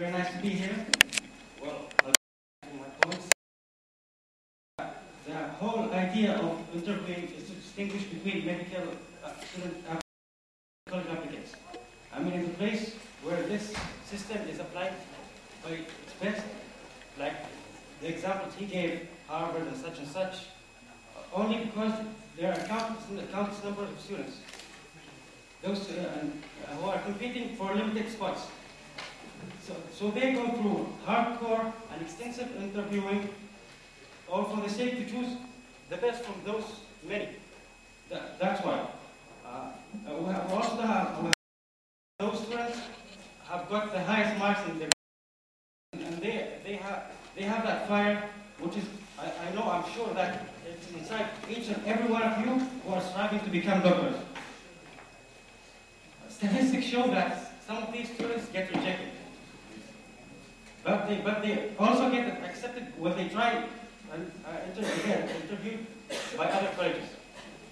Very nice to be here. Well, I'll get my points. The whole idea of interviewing is to distinguish between medical students and college applicants. I mean, in the place where this system is applied by its best, like the examples he gave, Harvard and such, only because there are countless number of students, those who are competing for limited spots. So they go through hardcore and extensive interviewing, all for the sake to choose the best from those many. That's why. We also have those students have got the highest marks in their, and they have that fire, which is, I'm sure that it's inside each and every one of you who are striving to become doctors. Statistics show that some of these students get rejected. But they also get accepted when they try and get interviewed by other colleges.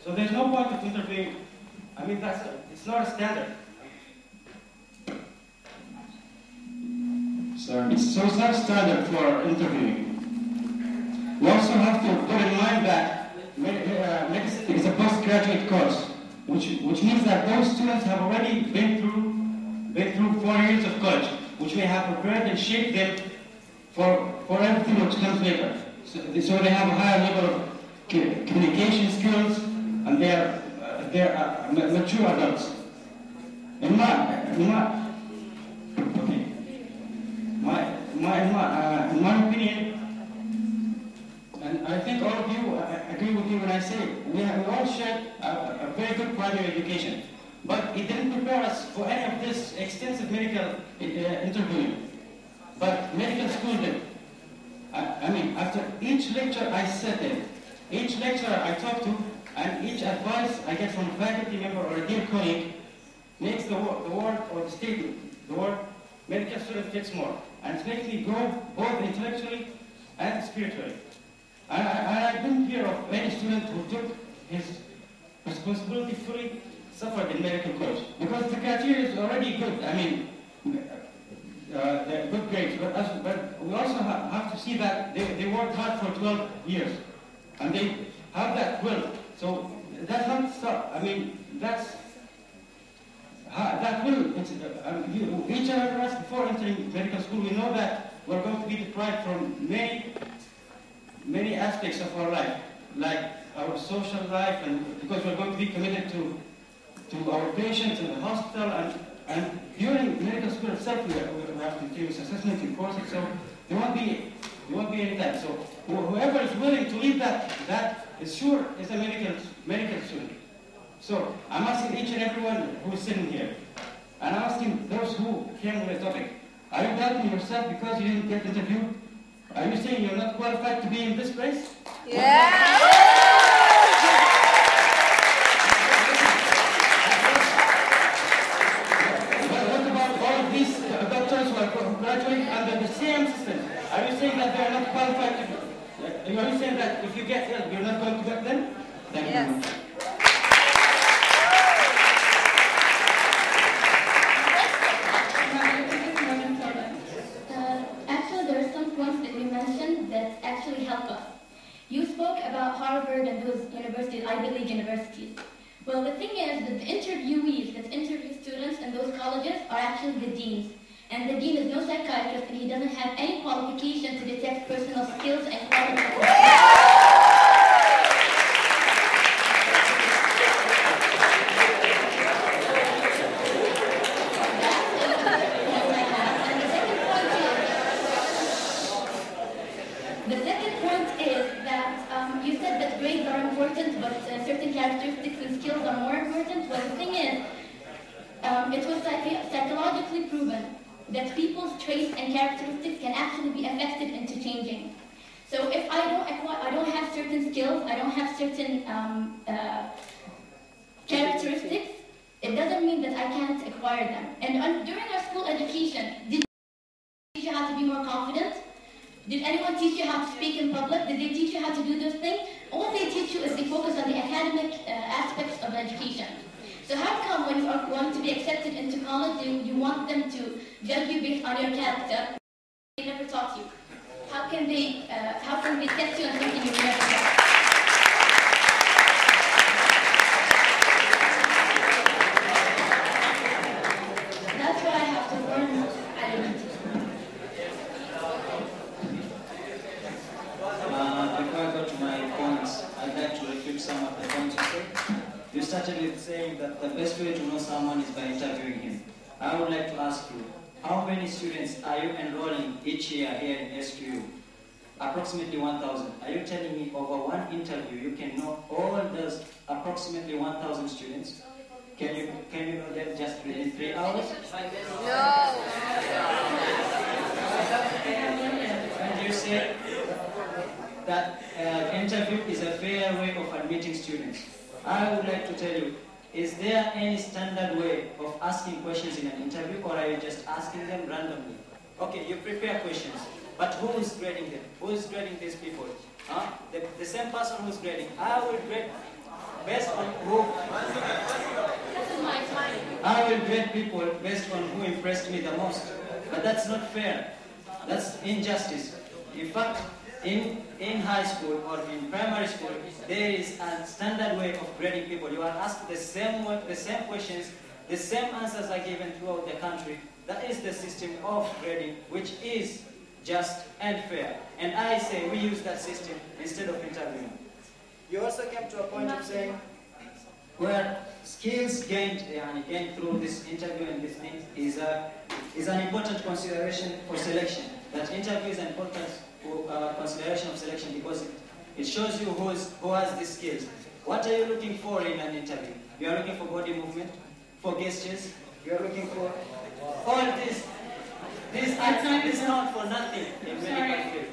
So there's no point of interviewing. I mean, it's not a standard. So it's not a standard for interviewing. We also have to put in mind that medicine is a postgraduate course, which means that those students have already been through 4 years of college, which may have prepared and shaped them for everything which comes later. So they have a higher level of communication skills, and they're mature adults. In my opinion, and I think all of you agree with me when I say we all shared a very good primary education, but it didn't prepare us for any of this extensive medical interviewing. But medical school did. I mean, after each lecture I sat in, each lecturer I talk to, and each advice I get from a faculty member or a dear colleague makes the word or the statement, the word medical student gets more. And it makes me grow both intellectually and spiritually. And I didn't hear of any student who took his responsibility fully, suffered in medical college. Because the criteria is already good. I mean, they're good grades. But we also have to see that they worked hard for 12 years. And they have that will. So that's not stop. I mean, that will, each and every us before entering medical school, we know that we're going to be deprived from many aspects of our life, like our social life, and because we're going to be committed to our patients in the hospital, and during medical school itself, we have continuous assessment in courses, so there won't be any time. So whoever is willing to leave that is sure is a medical student. So I'm asking each and everyone who is sitting here, and I'm asking those who came with a topic, are you doubting yourself because you didn't get interviewed? Are you saying you're not qualified to be in this place? Yeah! What about all of these doctors who are graduating under the same system? Are you saying that they're not qualified to be? Are you saying that if you get ill, you're not going to get them? Thank you very much. You spoke about Harvard and those universities, Ivy League universities. Well, the thing is that the interviewees that interview students in those colleges are actually the deans. And the dean is no psychiatrist, and he doesn't have any qualification to detect personal skills and qualifications. Certain characteristics and skills are more important. Well, the thing is, it was psychologically proven that people's traits and characteristics can actually be affected into changing. So if I don't have certain skills, I don't have certain characteristics, it doesn't mean that I can't acquire them. And during our school education, did they teach you how to be more confident? Did anyone teach you how to speak in public? Did they teach you how to do those things? All they teach you is they focus on the academic aspects of education. So how come when you are going to be accepted into college, you want them to judge you based on your character? They never taught you. How can they test you on something you've never done? That's why I have to learn identity. Before I go to my points, I'd like to refute some of the points you said. You started with saying that the best way to know someone is by interviewing him. I would like to ask you, how many students are you enrolling each year here in SQU? Approximately 1,000. Are you telling me over one interview you can know all those approximately 1,000 students? Can you know them just within 3 hours? No. And you said that interview is a fair way of admitting students. I would like to tell you, is there any standard way of asking questions in an interview, or are you just asking them randomly? Okay, you prepare questions, but who is grading them? Who is grading these people? The same person who's grading. I will grade based on who. I will grade people based on who impressed me the most. But that's not fair. That's injustice. In fact, in high school or in primary school, there is a standard way of grading people. You are asked the same questions, the same answers are given throughout the country. That is the system of grading, which is just and fair. And I say we use that system instead of interviewing. You also came to a point of saying where skills gained through this interview and this thing is an important consideration for selection. That interview is an important consideration of selection because it shows you who has the skills. What are you looking for in an interview? You are looking for body movement, for gestures. You are looking for all this. This is not for nothing in medical field.